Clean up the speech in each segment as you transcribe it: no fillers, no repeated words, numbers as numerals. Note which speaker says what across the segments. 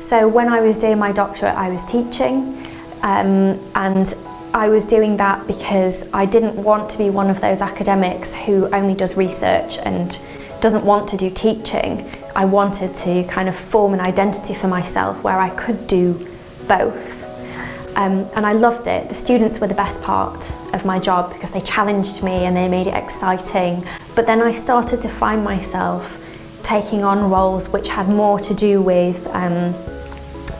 Speaker 1: So when I was doing my doctorate, I was teaching, and I was doing that because I didn't want to be one of those academics who only does research and doesn't want to do teaching. I wanted to kind of form an identity for myself where I could do both. And I loved it. The students were the best part of my job because they challenged me and they made it exciting. But then I started to find myself taking on roles which had more to do with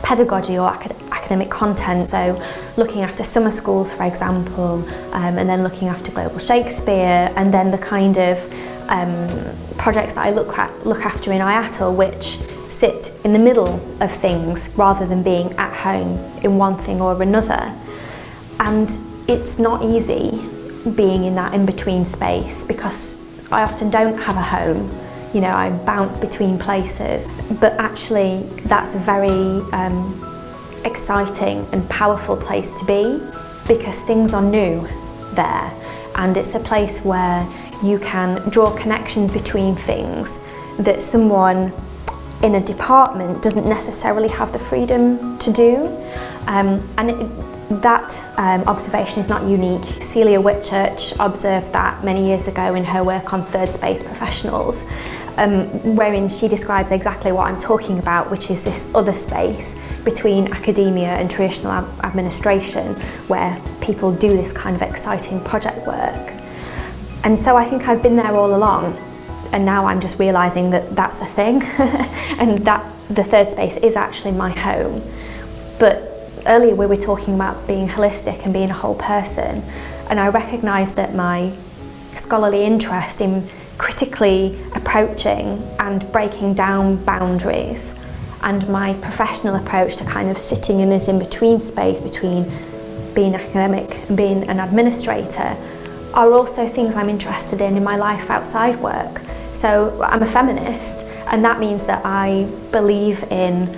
Speaker 1: pedagogy or academic content, so looking after summer schools, for example, and then looking after Global Shakespeare, and then the kind of projects that I look after in IATL, which sit in the middle of things rather than being at home in one thing or another. And it's not easy being in that in-between space because I often don't have a home. You know, I bounce between places, but actually that's a very exciting and powerful place to be because things are new there, and it's a place where you can draw connections between things that someone in a department doesn't necessarily have the freedom to do. That observation is not unique. Celia Whitchurch observed that many years ago in her work on third space professionals, wherein she describes exactly what I'm talking about, which is this other space between academia and traditional administration where people do this kind of exciting project work. And so I think I've been there all along, and now I'm just realising that that's a thing and that the third space is actually my home. But earlier we were talking about being holistic and being a whole person, and I recognised that my scholarly interest in critically approaching and breaking down boundaries and my professional approach to kind of sitting in this in-between space between being academic and being an administrator are also things I'm interested in my life outside work. So I'm a feminist, and that means that I believe in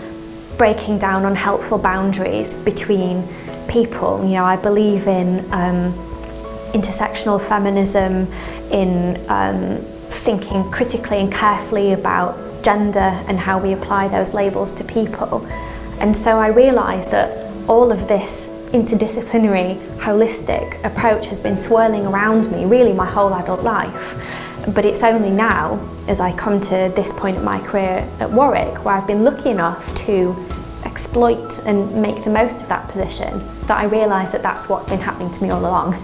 Speaker 1: breaking down unhelpful boundaries between people. You know, I believe in intersectional feminism, in thinking critically and carefully about gender and how we apply those labels to people. And so I realised that all of this interdisciplinary, holistic approach has been swirling around me really my whole adult life. But it's only now, as I come to this point in my career at Warwick, where I've been lucky enough to exploit and make the most of that position, that I realise that that's what's been happening to me all along.